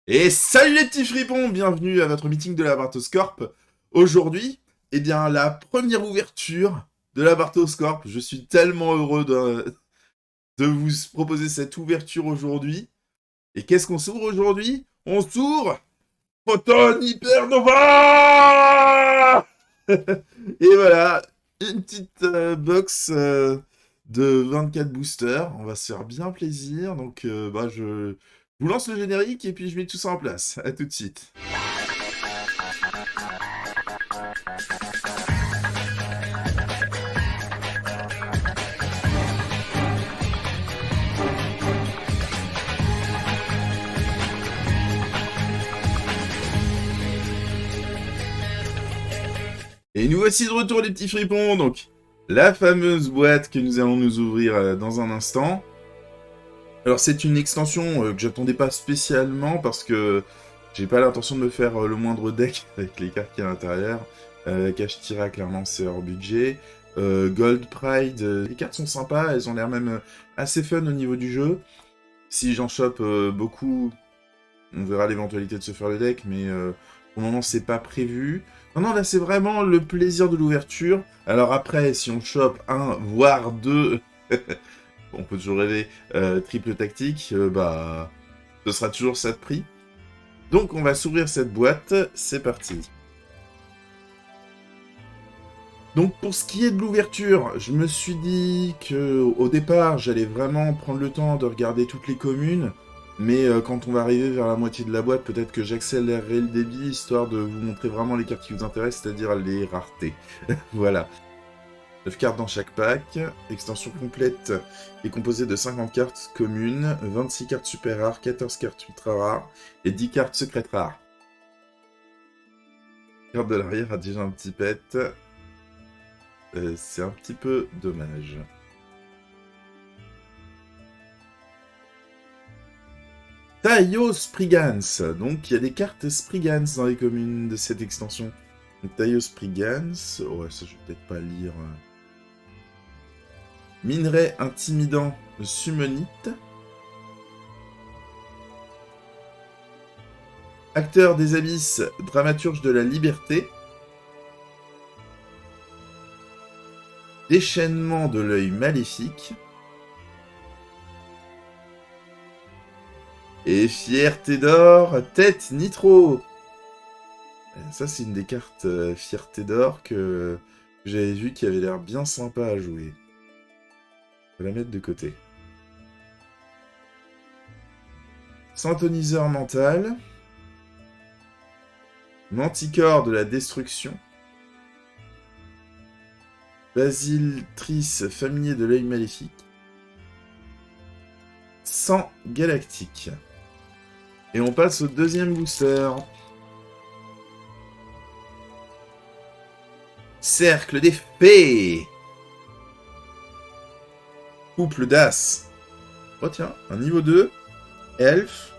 Et salut les petits fripons, bienvenue à votre meeting de la Bartoscorp. Aujourd'hui, eh bien, la première ouverture de la Bartoscorp. Je suis tellement heureux de vous proposer cette ouverture aujourd'hui. Et qu'est-ce qu'on s'ouvre aujourd'hui? On s'ouvre Photon Hypernova. Et voilà, une petite box de 24 boosters. On va se faire bien plaisir. Donc, je vous lance le générique et puis je mets tout ça en place. À tout de suite. Et nous voici de retour les petits fripons. Donc, la fameuse boîte que nous allons nous ouvrir dans un instant. Alors, c'est une extension que j'attendais pas spécialement parce que j'ai pas l'intention de me faire le moindre deck avec les cartes qui à l'intérieur. Cash Tira, clairement, c'est hors budget. Gold Pride, les cartes sont sympas, elles ont l'air même assez fun au niveau du jeu. Si j'en chope beaucoup, on verra l'éventualité de se faire le deck, mais pour le moment, c'est pas prévu. Non, là, c'est vraiment le plaisir de l'ouverture. Alors après, si on chope un, voire deux, on peut toujours rêver, triple tactique, ce sera toujours ça de prix. Donc, on va s'ouvrir cette boîte. C'est parti. Donc, pour ce qui est de l'ouverture, je me suis dit que au départ, j'allais vraiment prendre le temps de regarder toutes les communes. Mais quand on va arriver vers la moitié de la boîte, peut-être que j'accélérerai le débit, histoire de vous montrer vraiment les cartes qui vous intéressent, c'est-à-dire les raretés. Voilà. 9 cartes dans chaque pack. Extension complète est composée de 50 cartes communes, 26 cartes super rares, 14 cartes ultra rares et 10 cartes secrètes rares. La carte de l'arrière a déjà un petit pet. C'est un petit peu dommage. Taio Sprigans. Donc, il y a des cartes Sprigans dans les communes de cette extension. Donc, Taio Sprigans. Ouais, ça, je vais peut-être pas lire. Minerai intimidant Summonite. Acteur des abysses, dramaturge de la liberté. Déchaînement de l'œil maléfique. Et fierté d'or, tête nitro. Ça, c'est une des cartes fierté d'or que j'avais vu qui avait l'air bien sympa à jouer. On va la mettre de côté. Synthoniseur mental. Manticore de la destruction. Basile Trice, familier de l'œil maléfique. Sang galactique. Et on passe au deuxième booster. Cercle des fées. Couple d'as. Oh tiens, un niveau 2. Elfe.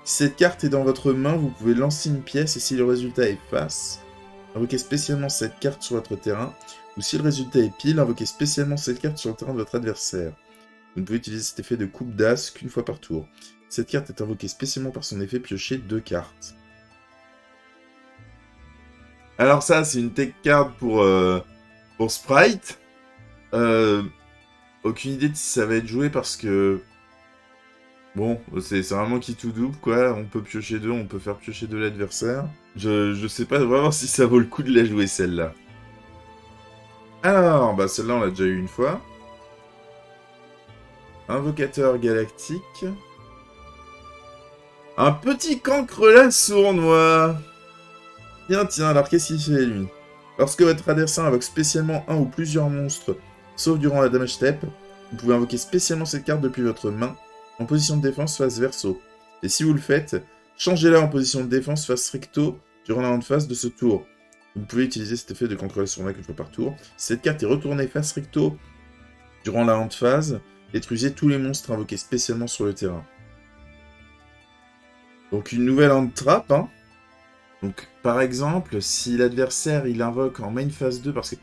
Si cette carte est dans votre main, vous pouvez lancer une pièce et si le résultat est face, invoquez spécialement cette carte sur votre terrain. Ou si le résultat est pile, invoquez spécialement cette carte sur le terrain de votre adversaire. Vous ne pouvez utiliser cet effet de coupe d'as qu'une fois par tour. Cette carte est invoquée spécialement par son effet, piochez 2 cartes. Alors ça, c'est une tech card pour Sprite. Aucune idée de si ça va être joué parce que... Bon, c'est vraiment qui tout double, quoi. On peut piocher 2, on peut faire piocher 2 l'adversaire. Je sais pas vraiment si ça vaut le coup de la jouer, celle-là. Alors, celle-là, on l'a déjà eu une fois. Invocateur galactique. Un petit cancrelat sournois. Tiens, alors qu'est-ce qu'il fait, lui? Lorsque votre adversaire invoque spécialement un ou plusieurs monstres, sauf durant la damage step, vous pouvez invoquer spécialement cette carte depuis votre main, en position de défense face verso. Et si vous le faites, changez-la en position de défense face recto durant la round phase de ce tour. Vous pouvez utiliser cet effet de cancrelat sournois une fois par tour. Si cette carte est retournée face recto durant la round phase, détruisez tous les monstres invoqués spécialement sur le terrain. Donc une nouvelle hand trap, hein. Donc par exemple, si l'adversaire il invoque en main phase 2, parce que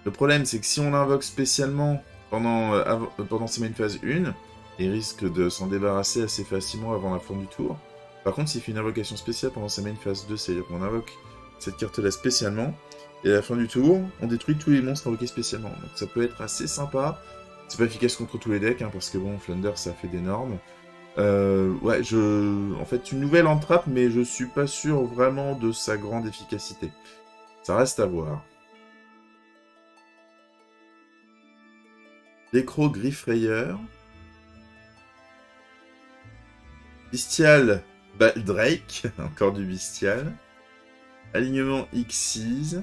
le problème c'est que si on l'invoque spécialement pendant sa main phase 1, il risque de s'en débarrasser assez facilement avant la fin du tour. Par contre, s'il fait une invocation spéciale pendant sa main phase 2, c'est-à-dire qu'on invoque cette carte-là spécialement, et à la fin du tour, on détruit tous les monstres invoqués spécialement. Donc ça peut être assez sympa. C'est pas efficace contre tous les decks, hein, parce que bon, Flunder, ça fait des normes. Ouais, en fait, une nouvelle entrape, mais je suis pas sûr vraiment de sa grande efficacité. Ça reste à voir. Décro Griffrayer. Bestial Baldrake, encore du bestial. Alignement Xyz.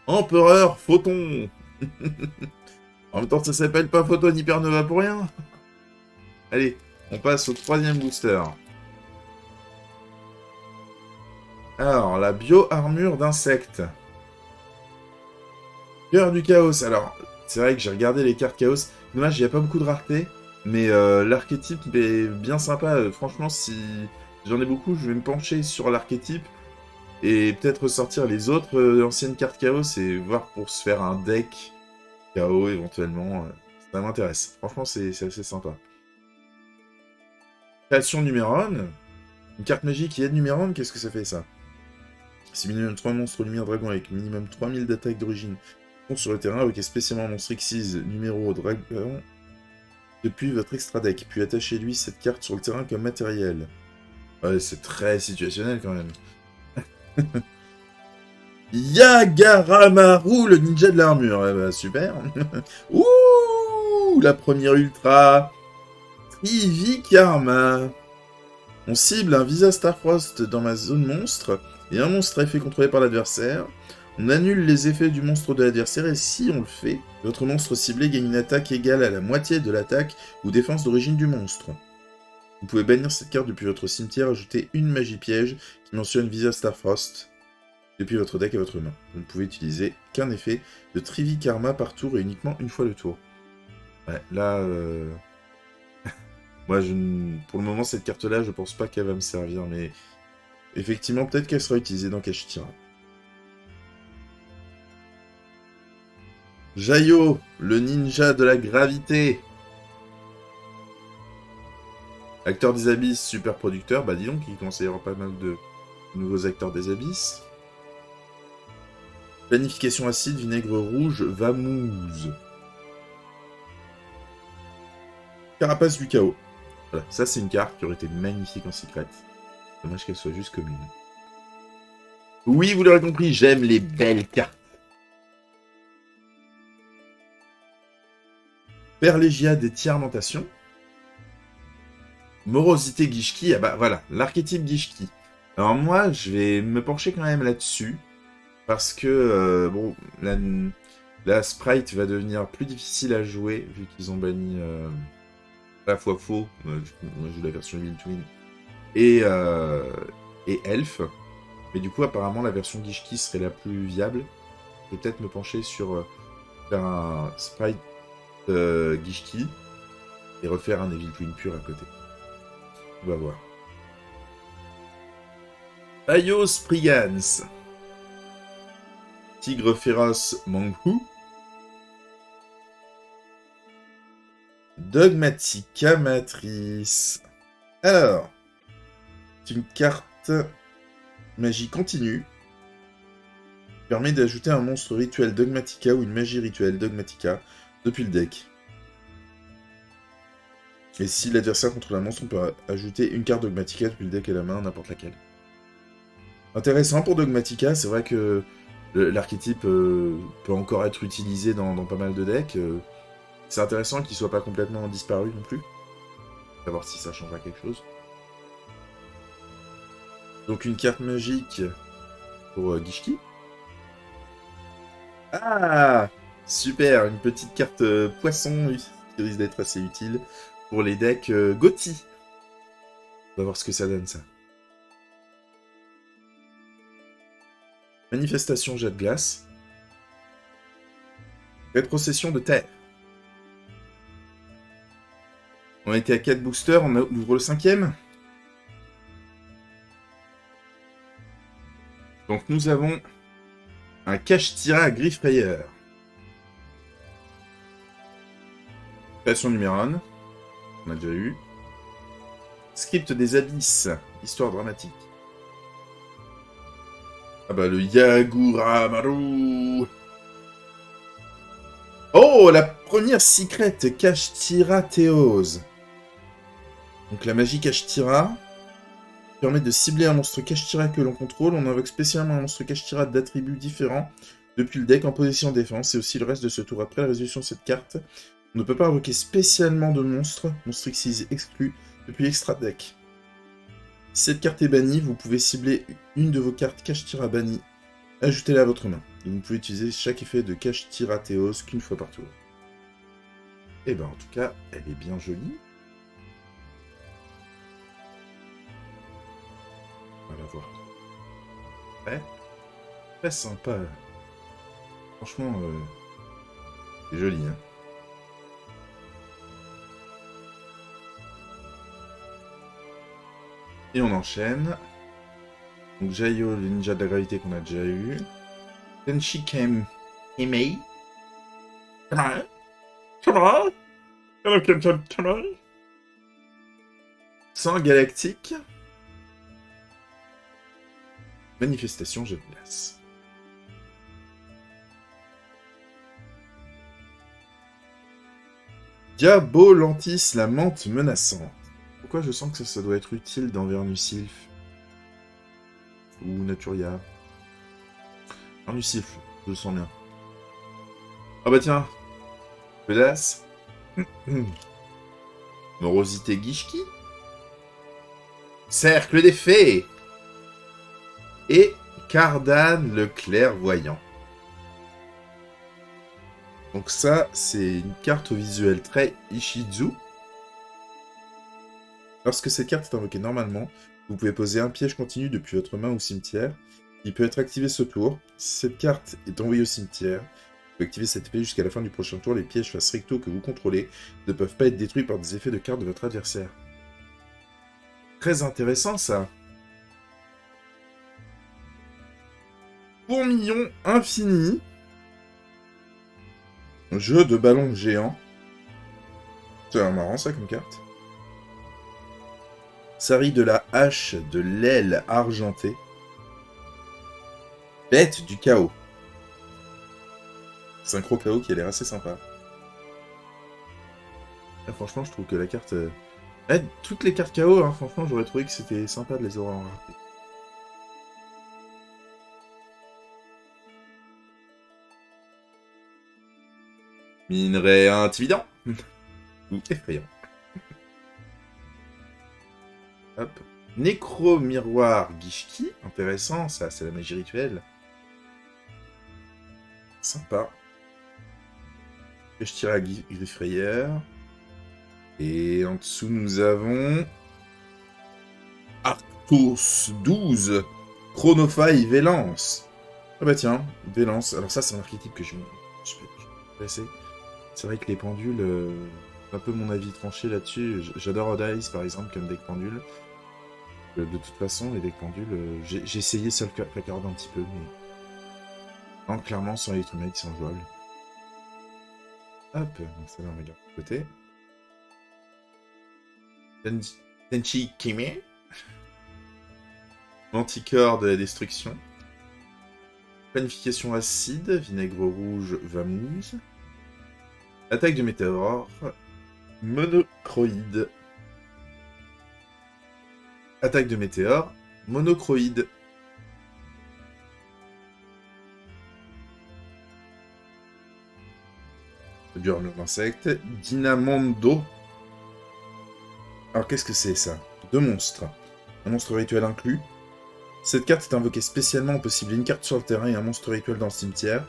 Empereur Photon. En même temps, ça s'appelle pas Photon Hypernova pour rien. Allez, on passe au 3e booster. Alors, la bio-armure d'insectes. Cœur du chaos. Alors, c'est vrai que j'ai regardé les cartes chaos. Dommage, il n'y a pas beaucoup de rareté. Mais l'archétype est bien sympa. Franchement, si j'en ai beaucoup, je vais me pencher sur l'archétype. Et peut-être ressortir les autres anciennes cartes chaos et voir pour se faire un deck chaos éventuellement. Ça m'intéresse. Franchement, c'est assez sympa. Création Numéron. Une carte magique qui aide Numéron, qu'est-ce que ça fait ça? Si minimum 3 monstres lumière dragon avec minimum 3000 d'attaque d'origine sont sur le terrain, avec spécialement un monstre Xyz numéro dragon depuis votre extra deck, puis attachez-lui cette carte sur le terrain comme matériel. Ouais, c'est très situationnel quand même. Yagaramaru, le ninja de l'armure. Eh ben, super. Ouh, la première ultra. Trivikarma. On cible un Visa Starfrost dans ma zone monstre, et un monstre à effet contrôlé par l'adversaire. On annule les effets du monstre de l'adversaire, et si on le fait, votre monstre ciblé gagne une attaque égale à la moitié de l'attaque ou défense d'origine du monstre. Vous pouvez bannir cette carte depuis votre cimetière, ajouter une magie piège qui mentionne Visa Starfrost depuis votre deck à votre main. Vous ne pouvez utiliser qu'un effet de Trivikarma par tour et uniquement une fois le tour. Ouais, là... Moi, pour le moment, cette carte-là, je pense pas qu'elle va me servir, mais... Effectivement, peut-être qu'elle sera utilisée dans Kashtira. Jayo, le ninja de la gravité. Acteur des abysses, super producteur. Bah dis donc, il commence à y avoir pas mal de nouveaux acteurs des abysses. Planification acide, vinaigre rouge, Vamouze. Carapace du chaos. Voilà, ça c'est une carte qui aurait été magnifique en secret. Dommage qu'elle soit juste commune. Oui, vous l'aurez compris, j'aime les belles cartes. Perlégia des Tiarmentation. Morosité Gishki, ah bah voilà, l'archétype Gishki. Alors moi, je vais me pencher quand même là-dessus, parce que, bon, la sprite va devenir plus difficile à jouer, vu qu'ils ont banni à la fois faux, je joue la version Will Twin, et Elf. Mais du coup, apparemment, la version Gishki serait la plus viable. Je vais peut-être me pencher sur faire un sprite Gishki et refaire un Evil Twin pur à côté. On va voir. Ayos Prigans. Tigre féroce Manghu. Dogmatica Matrice. Alors, c'est une carte magie continue. Permet d'ajouter un monstre rituel Dogmatica ou une magie rituelle Dogmatica depuis le deck. Et si l'adversaire contrôle un monstre, on peut ajouter une carte Dogmatica depuis le deck à la main, n'importe laquelle. Intéressant pour Dogmatica, c'est vrai que l'archétype peut encore être utilisé dans pas mal de decks. C'est intéressant qu'il soit pas complètement disparu non plus. On va voir si ça changera quelque chose. Donc une carte magique pour Gishki. Ah, super, une petite carte poisson qui risque d'être assez utile pour les decks Gothi. On va voir ce que ça donne, ça. Manifestation jet de glace. Rétrocession de terre. On était à 4 boosters, on ouvre le 5e. Donc nous avons un Kashtira Griffrayer. Création Numéron. On a déjà eu. Script des abysses. Histoire dramatique. Ah bah le Yaguramaru. Oh, la première secrète Kashtira Théose. Donc la magie Kashtira permet de cibler un monstre Kashtira que l'on contrôle. On invoque spécialement un monstre Kashtira d'attributs différents depuis le deck en position défense et aussi le reste de ce tour. Après la résolution de cette carte, on ne peut pas invoquer spécialement de monstre X exclu depuis l'extra deck. Si cette carte est bannie, vous pouvez cibler une de vos cartes Kashtira bannies. Ajoutez-la à votre main. Et vous ne pouvez utiliser chaque effet de Kashtira Théos qu'une fois par tour. Et ben en tout cas, elle est bien jolie. On va la voir. Ouais. Très sympa. Franchement, c'est joli, hein. Et on enchaîne. Donc Jayo, le ninja de la gravité qu'on a déjà eu. Tenchi Kemei. Sang galactique. Manifestation jet de glace. Diabolantis, la menthe menaçante. Pourquoi je sens que ça doit être utile dans Vernusilf ou Naturia? Vernusilf, je le sens bien. Ah bah tiens, Pedas. Morosité Gishki. Cercle des fées. Et Cardan le clairvoyant. Donc ça, c'est une carte au visuel très Ishizu. Lorsque cette carte est invoquée normalement, vous pouvez poser un piège continu depuis votre main ou cimetière. Il peut être activé ce tour. Si cette carte est envoyée au cimetière, vous pouvez activer cette épée jusqu'à la fin du prochain tour. Les pièges face recto que vous contrôlez ne peuvent pas être détruits par des effets de cartes de votre adversaire. Très intéressant ça. Fourmillon infini. Jeu de ballon géant. C'est marrant ça comme carte. Sari de la hache de l'aile argentée. Bête du chaos. Synchro chaos qui a l'air assez sympa. Et franchement, je trouve que la carte... toutes les cartes chaos, hein, franchement, j'aurais trouvé que c'était sympa de les avoir en rareté. Minerai intimidant. Ou effrayant. Hop. Nécro-miroir Gishki. Intéressant, ça, c'est la magie rituelle. Sympa. Je tire à Griffrayeur. Et en dessous, nous avons... Arctos 12. Chronophile Vélance. Ah bah tiens, Vélance. Alors ça, c'est un archétype que je peux passer. C'est vrai que les pendules... un peu mon avis tranché là-dessus. J'adore Odd Eyes, par exemple, comme deck pendule. De toute façon, les decks pendules, j'ai essayé Soul Placard un petit peu, mais... Non, clairement, sans Electromagnet, c'est injouable. Hop, donc ça va, on regarde de côté. Tenchi Kime. Manticore de la destruction. Planification acide, vinaigre rouge, vamouze. Attaque de météore. Monocroïde. Attaque de météore. Monocroïde. Du armure d'insectes. Dynamondo. Alors qu'est-ce que c'est ça? Deux monstres. Un monstre rituel inclus. Cette carte est invoquée spécialement, on peut cibler une carte sur le terrain et un monstre rituel dans le cimetière.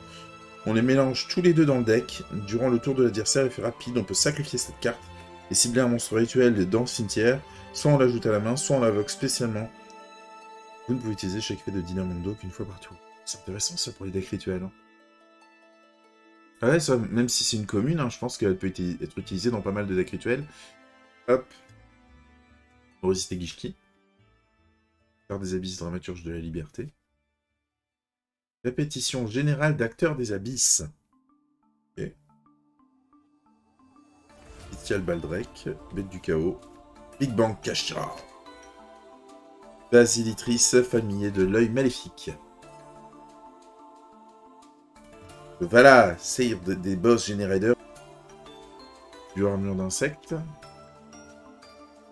On les mélange tous les deux dans le deck. Durant le tour de l'adversaire, effet rapide, on peut sacrifier cette carte et cibler un monstre rituel dans le cimetière. Soit on l'ajoute à la main, soit on l'invoque spécialement. Vous ne pouvez utiliser chaque effet de Dynamondo qu'une fois par tour. C'est intéressant ça pour les decks rituels. Hein. Ah ouais, ça, même si c'est une commune, hein, je pense qu'elle peut être utilisée dans pas mal de decks rituels. Hop. Morosité Gishki. Carte des abysses, dramaturge de la liberté. Répétition générale d'acteurs des abysses. Ok. Bestial Baldrek, bête du chaos. Big Bang Kashtira. Basilitrice, familier de l'œil maléfique. Voilà, save des boss générateurs. Du armure d'insectes.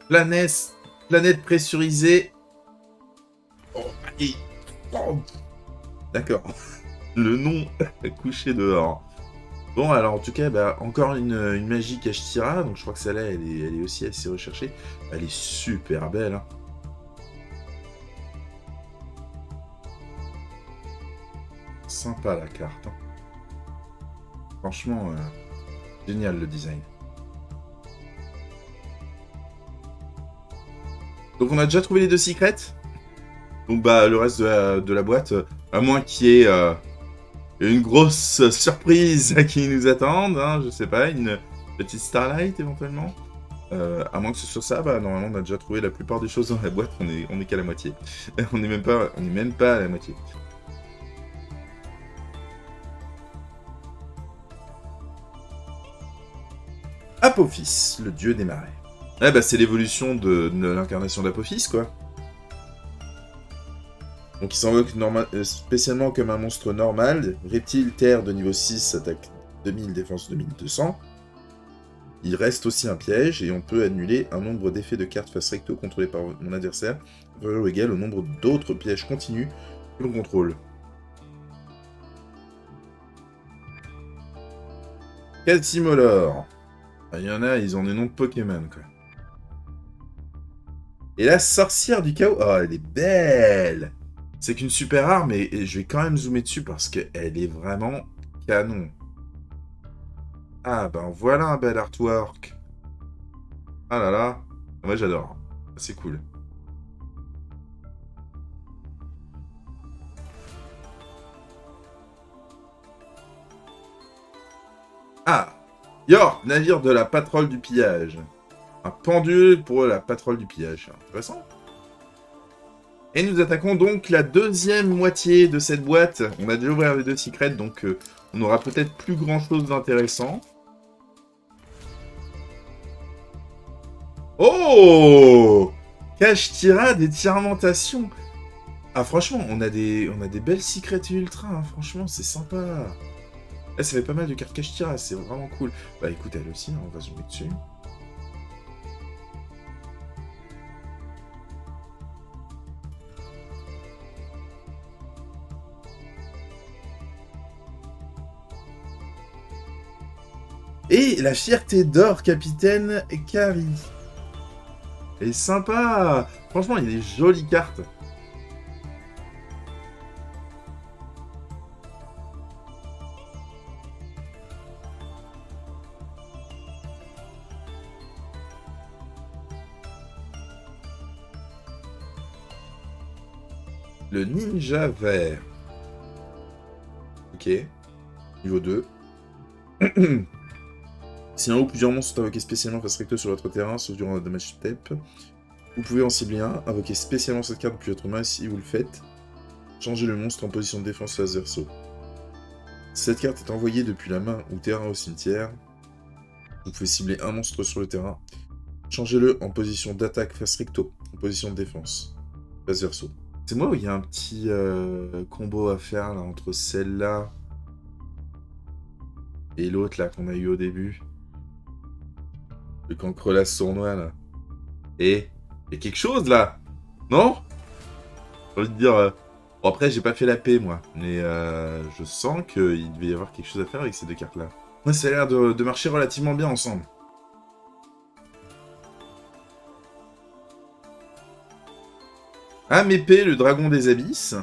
Planète pressurisée. Oh, et... oh. D'accord. Le nom couché dehors. Bon, alors en tout cas, bah, encore une magie Kashtira. Donc je crois que celle-là, elle est aussi assez recherchée. Elle est super belle. Hein. Sympa la carte. Hein. Franchement, génial le design. Donc on a déjà trouvé les 2 secrets. Donc bah le reste de la boîte, à moins qu'il y ait une grosse surprise qui nous attende, hein, je sais pas, une petite Starlight éventuellement. À moins que ce soit ça, bah normalement on a déjà trouvé la plupart des choses dans la boîte, on est qu'à la moitié. on est même pas à la moitié. Apophis, le dieu des marais. Ah bah c'est l'évolution de l'incarnation d'Apophis, quoi. Donc il s'invoque spécialement comme un monstre normal. Reptile, terre de niveau 6, attaque 2000, défense 2200. Il reste aussi un piège, et on peut annuler un nombre d'effets de cartes face recto contrôlés par mon adversaire, inférieur ou égal au nombre d'autres pièges continus que l'on contrôle. Calcimolor. Il y en a, ils ont des noms de Pokémon, quoi. Et la sorcière du chaos. Oh, elle est belle! C'est qu'une super arme, et je vais quand même zoomer dessus parce qu'elle est vraiment canon. Ah, ben voilà un bel artwork. Ah là là. Moi, j'adore. C'est cool. Ah! Yor, navire de la patrouille du pillage. Un pendule pour la patrouille du pillage. Intéressant. Et nous attaquons donc la deuxième moitié de cette boîte. On a déjà ouvert les 2 secrets, donc on aura peut-être plus grand-chose d'intéressant. Oh! Kashtira d'étiramentation. Ah franchement, on a des belles secrets ultra, hein. Franchement, c'est sympa. Là, ça fait pas mal de cartes Kashtira, c'est vraiment cool. Bah écoute, elle aussi, hein, on va zoomer dessus. Et la fierté d'or, capitaine Kari. Elle est sympa. Franchement, il y a des jolies cartes. Le ninja vert. Ok. Niveau 2. Si un ou plusieurs monstres sont invoqués spécialement face recto sur votre terrain, sauf durant un damage step, vous pouvez en cibler un, invoquer spécialement cette carte depuis votre main, et si vous le faites, changez le monstre en position de défense face verso. Si cette carte est envoyée depuis la main ou terrain au cimetière, vous pouvez cibler un monstre sur le terrain, changez-le en position d'attaque face recto, en position de défense, face verso. C'est moi où il y a un petit combo à faire là, entre celle-là et l'autre là qu'on a eu au début. Le cancrelas sournois là. Et il y a quelque chose là, non? J'ai envie de dire... Bon après j'ai pas fait la paix moi, mais je sens qu'il devait y avoir quelque chose à faire avec ces 2 cartes là. Moi ça a l'air de marcher relativement bien ensemble. Amépée, le dragon des abysses.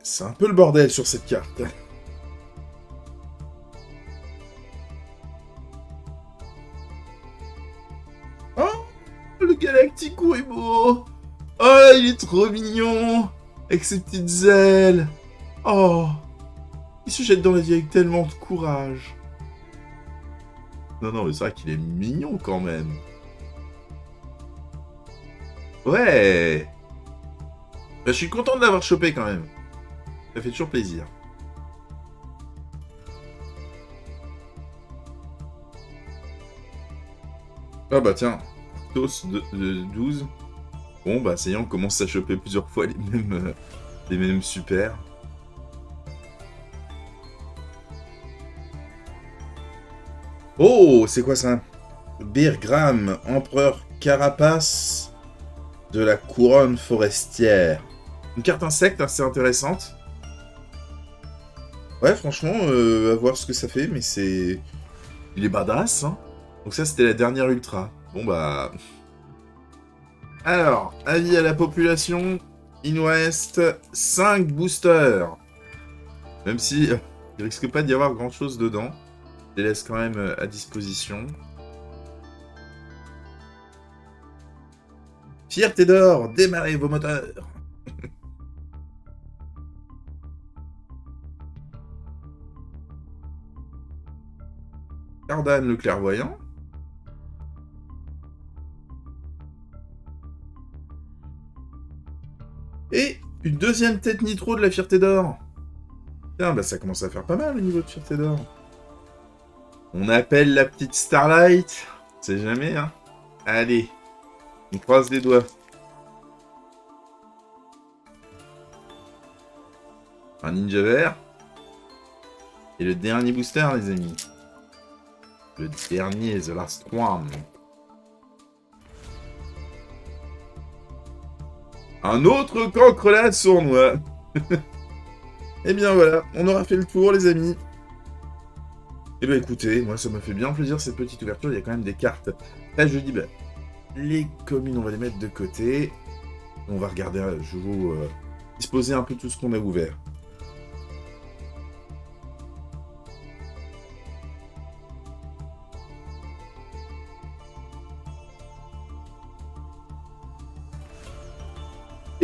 C'est un peu le bordel sur cette carte. Oh, le Galactico est beau. Oh, il est trop mignon. Avec ses petites ailes. Oh, il se jette dans la vie avec tellement de courage. Non, non, mais c'est vrai qu'il est mignon quand même. Ouais. Bah, je suis content de l'avoir chopé quand même. Ça fait toujours plaisir. Ah bah tiens, Tos de 12. Bon bah ça y est, on commence à choper plusieurs fois les mêmes super. Oh, c'est quoi ça? Birgram, empereur carapace de la couronne forestière. Une carte insecte assez intéressante. Ouais, franchement, à voir ce que ça fait, mais c'est... Il est badass, hein. Donc ça, c'était la dernière ultra. Bon bah... Alors, avis à la population, il nous reste 5 boosters. Même si il risque pas d'y avoir grand chose dedans. Je les laisse quand même à disposition. Fierté d'or, démarrez vos moteurs. Cardan le clairvoyant. Et une deuxième tête nitro de la fierté d'or. Tiens, bah ça commence à faire pas mal au niveau de fierté d'or. On appelle la petite Starlight. On sait jamais, hein. Allez, on croise les doigts. Un ninja vert. Et le dernier booster, les amis. Le dernier, The Last One. Un autre cancrelat sournois. Et bien voilà, on aura fait le tour, les amis. Et ben écoutez, moi ça m'a fait bien plaisir cette petite ouverture. Il y a quand même des cartes. Là, je dis, bah, les communes, on va les mettre de côté. On va regarder, je vais vous disposer un peu tout ce qu'on a ouvert.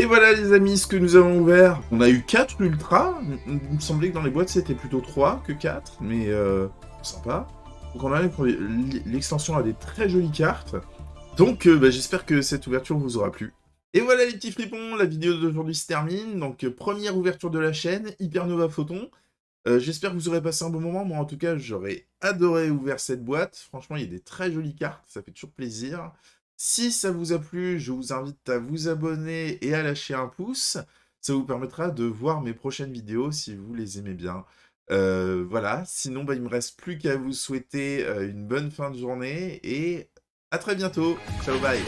Et voilà les amis, ce que nous avons ouvert. On a eu 4 ultras. Il me semblait que dans les boîtes c'était plutôt 3 que 4, mais sympa. Donc on a l'extension a des très jolies cartes. Donc bah, j'espère que cette ouverture vous aura plu. Et voilà les petits fripons, la vidéo d'aujourd'hui se termine. Donc première ouverture de la chaîne, Hypernova Photon. J'espère que vous aurez passé un bon moment. Moi en tout cas j'aurais adoré ouvrir cette boîte. Franchement il y a des très jolies cartes, ça fait toujours plaisir. Si ça vous a plu, je vous invite à vous abonner et à lâcher un pouce. Ça vous permettra de voir mes prochaines vidéos si vous les aimez bien. Voilà, sinon bah, il me reste plus qu'à vous souhaiter une bonne fin de journée et à très bientôt. Ciao, bye.